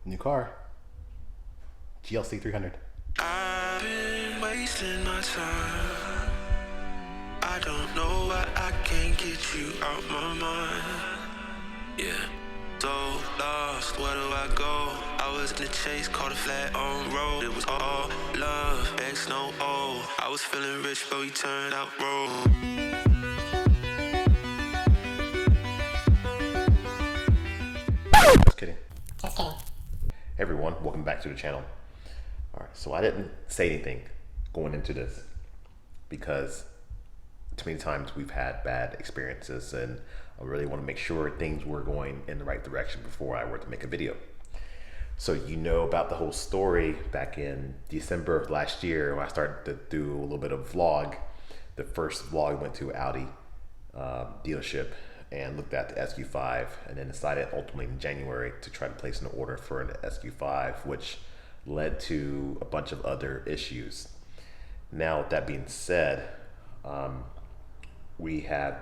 New car, GLC 300. I've been wasting my time. I don't know why I can't get you out my mind. Yeah, so lost, where do I go? I was in the chase, caught a flat on road. It was all love, X no O. I was feeling rich, but we turned out broke. Just kidding. Just kidding. Hey everyone, welcome back to the channel. All right, so I didn't say anything going into this because too many times we've had bad experiences, and I really want to make sure things were going in the right direction before I were to make a video. So you know about the whole story back in December of last year when I started to do a little bit of vlog. The first vlog went to Audi dealership and looked at the SQ5, and then decided ultimately in January to try to place an order for an SQ5, which led to a bunch of other issues. Now, with that being said, we had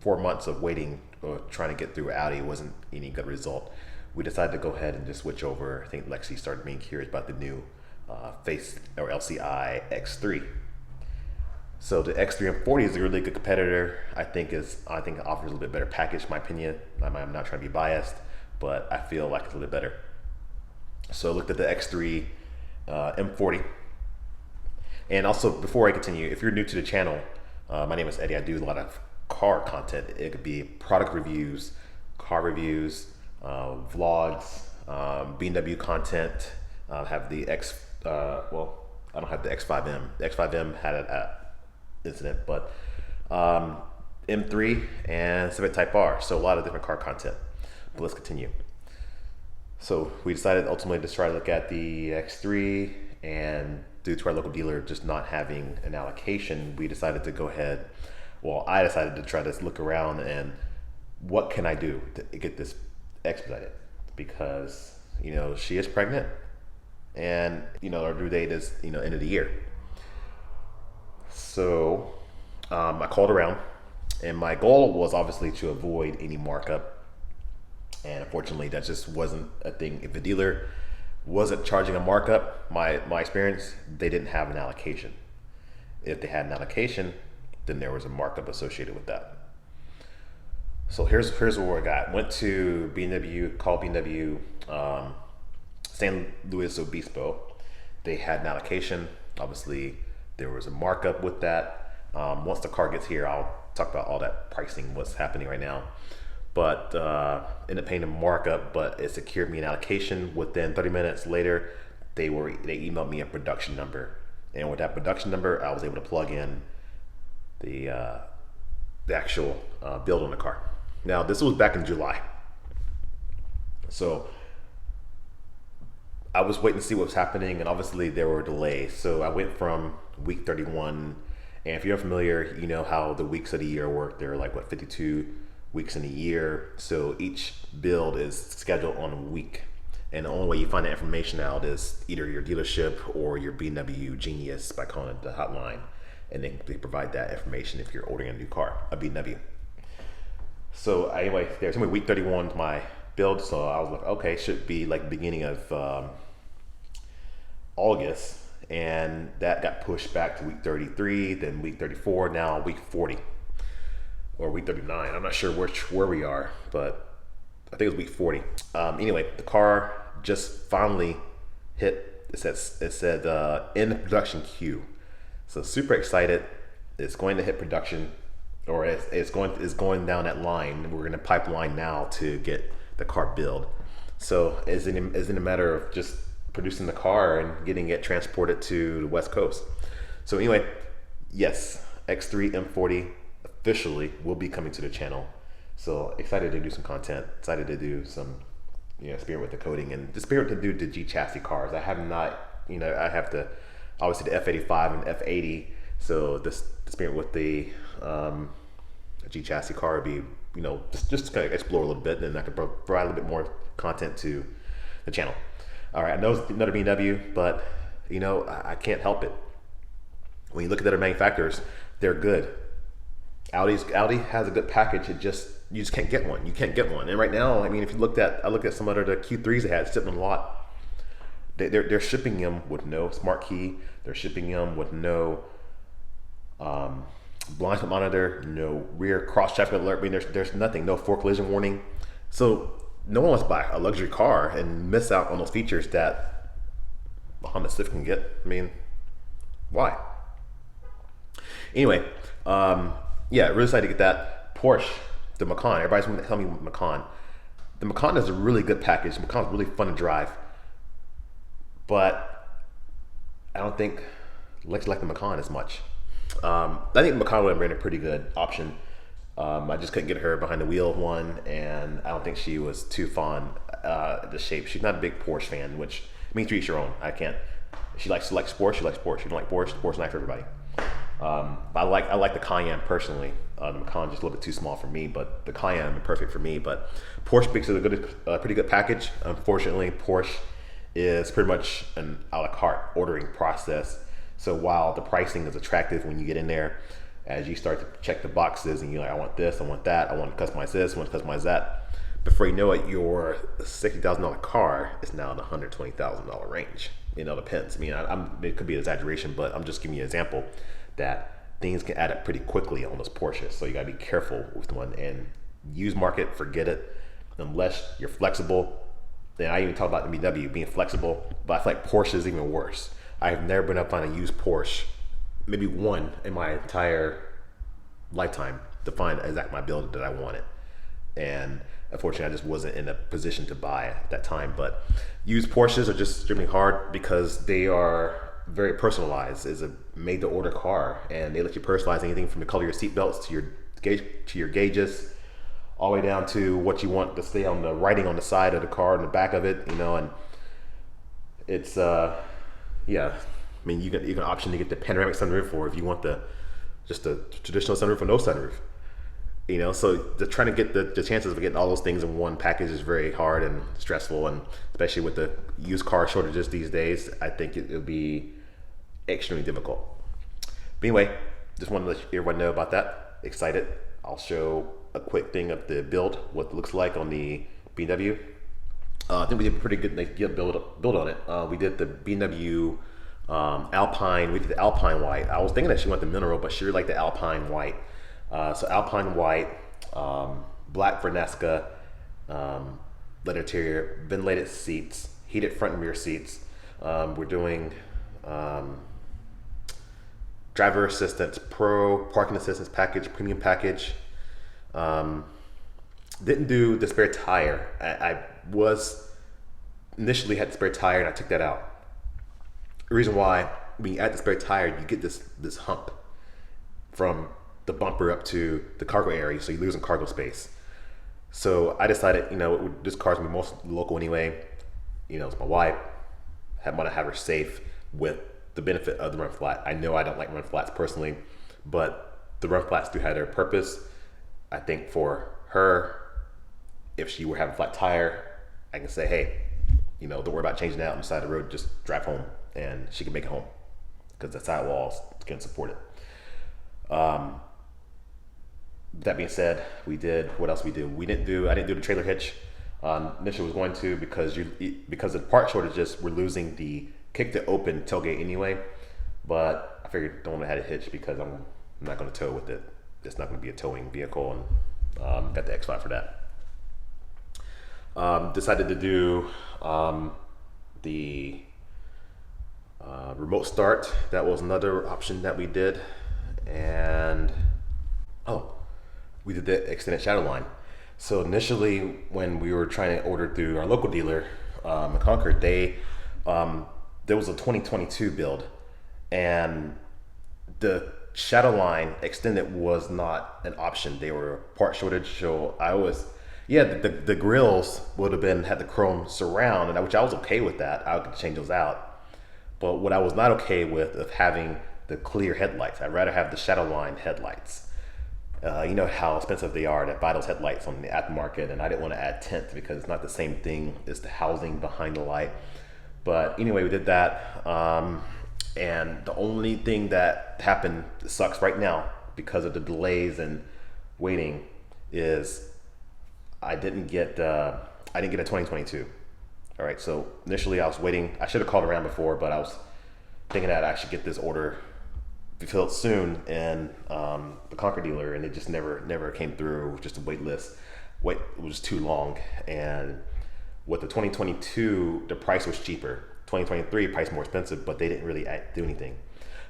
4 months of waiting or trying to get through Audi. It wasn't any good result. We decided to go ahead and just switch over. I think Lexi started being curious about the new face or LCI X3. So the X3 M40 is a really good competitor. I think it offers a little bit better package, in my opinion. I'm not trying to be biased, but I feel like it's a little bit better. So I looked at the X3 M40. And also, before I continue, if you're new to the channel, my name is Eddie. I do a lot of car content. It could be product reviews, car reviews, vlogs, BMW content. Have the well, I don't have the X5M. The X5M had an incident, but M3 and Civic Type R. So a lot of different car content. But let's continue. So we decided ultimately to try to look at the X3, and due to our local dealer just not having an allocation, we decided to go ahead. Well, I decided to try to look around and what can I do to get this expedited, because she is pregnant, and our due date is end of the year. So I called around, and my goal was obviously to avoid any markup. And unfortunately, that just wasn't a thing. If the dealer wasn't charging a markup, my experience, they didn't have an allocation. If they had an allocation, then there was a markup associated with that. So here's what I got. Went to BMW, called BMW, San Luis Obispo. They had an allocation. Obviously, there was a markup with that. Once the car gets here, I'll talk about all that pricing, what's happening right now. But ended up paying a markup, but it secured me an allocation. Within 30 minutes later, they emailed me a production number, and with that production number, I was able to plug in the actual build on the car. Now, this was back in July, so I was waiting to see what was happening, and obviously there were delays. So I went from week 31, and if you're unfamiliar, you know how the weeks of the year work. There are like 52 weeks in a year, so each build is scheduled on a week, and the only way you find that information out is either your dealership or your BMW Genius by calling it the hotline, and they provide that information if you're ordering a new car, a BMW. So anyway, there's only week 31 to my build, so I was like, okay, should be like beginning of August, and that got pushed back to week 33, then week 34, now week 40. Or week 39, I'm not sure where we are, but I think it was week 40. Anyway, the car just finally hit, it said in the production queue. So super excited. It's going to hit production, or it's going down that line. We're in a pipeline now to get the car built. So is it a matter of just producing the car and getting it transported to the West Coast. So anyway, yes, X3 M40 officially will be coming to the channel. So excited to do some content, excited to do some experiment with the coding, and just experiment to do the G chassis cars. I have not, I have to obviously the F85 and F80. So this experiment with the G chassis car would be, just kind of explore a little bit, and then I could provide a little bit more content to the channel. All right, I know it's another BMW, but I can't help it. When you look at other manufacturers, they're good. Audi has a good package. It just just can't get one. You can't get one. And right now, I mean, if you I looked at some other the Q3s they had sitting on the lot. They're shipping them with no smart key. They're shipping them with no blind spot monitor, no rear cross traffic alert. I mean, there's nothing, no forward collision warning. So no one wants to buy a luxury car and miss out on those features that a Honda Civic can get. I mean, why? Anyway, yeah, really excited to get that. Porsche, the Macan. Everybody's going to tell me Macan. The Macan is a really good package. The Macan is really fun to drive, but I don't think Lex like the Macan as much. I think the Macan would have been a pretty good option. I just couldn't get her behind the wheel of one, and I don't think she was too fond of the shape. She's not a big Porsche fan, which means to each your own. I can't. She likes to like sports. She likes sports. She don't like Porsche. Sports not for everybody. But I like the Cayenne personally. The Macan just a little bit too small for me, but the Cayenne would be perfect for me. But Porsche makes it a pretty good package. Unfortunately, Porsche is pretty much an a la carte ordering process. So while the pricing is attractive when you get in there, as you start to check the boxes and you're like, I want this, I want that, I want to customize this, I want to customize that, before you know it, your $60,000 car is now in the $120,000 range. You know, depends. I mean, it could be an exaggeration, but I'm just giving you an example that things can add up pretty quickly on those Porsches. So you gotta be careful with one. And used market, forget it. Unless you're flexible. Then I even talk about the BMW being flexible, but I feel like Porsche is even worse. I've never been able to find a used Porsche, maybe one in my entire lifetime, to find exactly my build that I wanted. And unfortunately, I just wasn't in a position to buy at that time. But used Porsches are just extremely hard because they are very personalized. It's a made-to-order car, and they let you personalize anything from the color of your seat belts to your gauges, all the way down to what you want to stay on the writing on the side of the car and the back of it. You know, and it's yeah. I mean, you can option to get the panoramic sunroof, or if you want just the traditional sunroof or no sunroof. You know, so trying to get the chances of getting all those things in one package is very hard and stressful, and especially with the used car shortages these days, I think it'll be extremely difficult. But anyway, just wanted to let everyone know about that. Excited. I'll show a quick thing of the build, what it looks like on the BMW. I think we did a pretty good build on it. We did the BMW Alpine. We did the Alpine white. I was thinking that she went the mineral, but she really liked the Alpine white. So Alpine white, black Vernesca, leather interior, ventilated seats, heated front and rear seats. We're doing driver assistance, pro parking assistance package, premium package. Didn't do the spare tire. I was initially had the spare tire and I took that out. The reason why, when you add the spare tire, you get this hump from the bumper up to the cargo area, so you're losing cargo space. So I decided, you know, this car's gonna be most local anyway. You know, it's my wife. I want to have her safe with the benefit of the run flat. I know I don't like run flats personally, but the run flats do have their purpose. I think for her, if she were having a flat tire, I can say, hey, you know, don't worry about changing out on the side of the road, just drive home, and she can make it home because the sidewalls can support it. That being said, what else we do? I didn't do the trailer hitch. Initially was going to, because of part shortages, we're losing the kick to open tailgate anyway, but I figured don't want to have a hitch because I'm not going to tow with it. It's not going to be a towing vehicle, and got the X5 for that. Decided to do the remote start. That was another option that we did. And we did the extended shadow line. So initially, when we were trying to order through our local dealer, Concord, there was a 2022 build, and the shadow line extended was not an option. They were part shortage, so the grills would have had the chrome surround, and which I was okay with that. I could change those out. But what I was not okay with of having the clear headlights. I'd rather have the shadow line headlights. You know how expensive they are to buy those headlights on the aftermarket, and I didn't want to add tint because it's not the same thing as the housing behind the light. But anyway, we did that. And the only thing that happened, sucks right now because of the delays and waiting, is I didn't get a 2022. All right, so initially I was waiting. I should have called around before, but I was thinking that I should get this order fulfilled soon, and the Conquer dealer, and it just never came through. Just a wait list. Wait, it was too long. And with the 2022, the price was cheaper. 2023 price more expensive, but they didn't really do anything.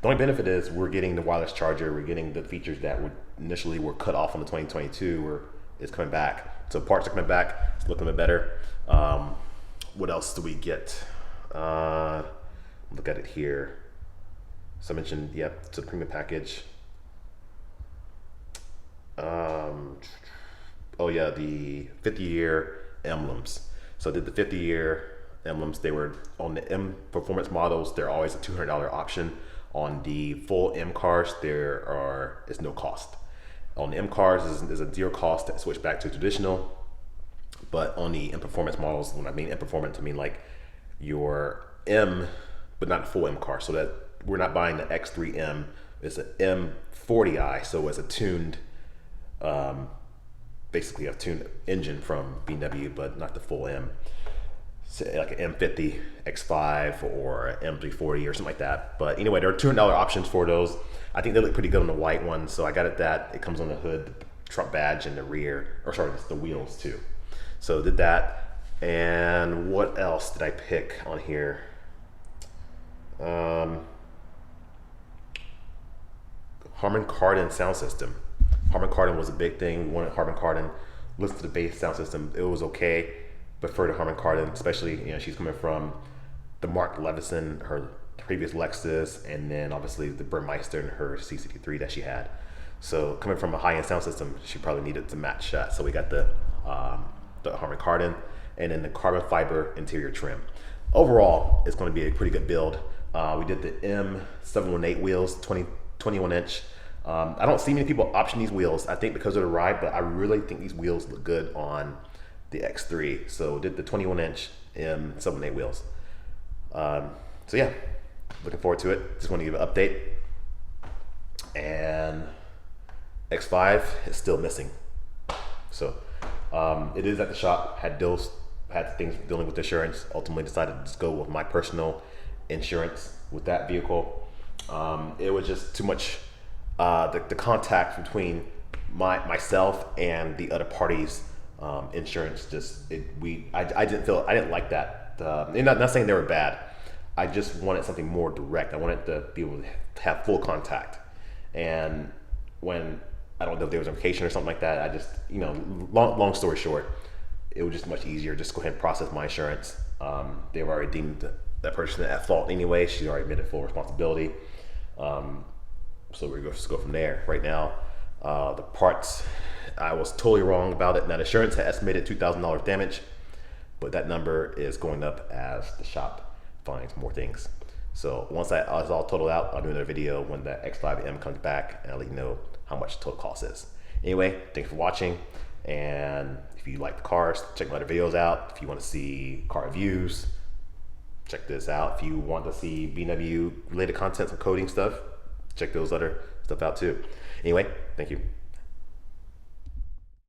The only benefit is we're getting the wireless charger. We're getting the features that initially were cut off on the 2022. It's coming back. So parts are coming back. It's looking a bit better. What else do we get? Look at it here. So I mentioned, yep, it's a premium package. Oh yeah, the 50-year emblems. So I did the 50-year emblems. They were on the M performance models. They're always a $200 option. On the full M cars, it's no cost. On the M cars, is a zero cost to switch back to traditional. But on the M performance models, when I mean M performance, I mean like your M, but not the full M car. So that we're not buying the X3M. It's an M40i, so it's a tuned, basically a tuned engine from BMW, but not the full M. So like an M50 X5 or an M340 or something like that. But anyway, there are $200 options for those. I think they look pretty good on the white one, so I got it that. It comes on the hood, the truck badge, and the rear, or sorry, it's the wheels too. So did that. And what else did I pick on here? Harman Kardon sound system. Harman Kardon was a big thing. We wanted Harman Kardon. Listen to the bass sound system. It was okay, but for the Harman Kardon, especially, she's coming from the Mark Levison, her previous Lexus, and then obviously the Burmeister and her C63 that she had. So coming from a high-end sound system, she probably needed to match that. So we got the Harman Kardon, and then the carbon fiber interior trim. Overall, it's going to be a pretty good build. We did the M718 wheels, 21 inch. I don't see many people option these wheels, I think because of the ride, but I really think these wheels look good on the X3. So did the 21 inch M718 wheels. So yeah, looking forward to it. Just want to give an update. And X5 is still missing. So it is at the shop. Had things dealing with insurance. Ultimately decided to just go with my personal insurance with that vehicle. It was just too much. The contact between myself and the other parties' insurance I didn't like that. And not saying they were bad. I just wanted something more direct. I wanted to be able to have full contact. And when I don't know if there was a vacation or something like that, I just, long story short, it was just much easier. Just go ahead and process my insurance. They've already deemed that person at fault anyway. She's already admitted full responsibility. So we're going to go from there. Right now, the parts, I was totally wrong about it. Now, the insurance had estimated $2,000 damage, but that number is going up as the shop finds more things. So once it's all totaled out, I'll do another video when the X5M comes back, and I'll let you know how much the total cost is. Anyway, thanks for watching. And if you like the cars, check my other videos out. If you want to see car reviews, check this out. If you want to see BMW related content, some coding stuff, check those other stuff out too. Anyway, thank you.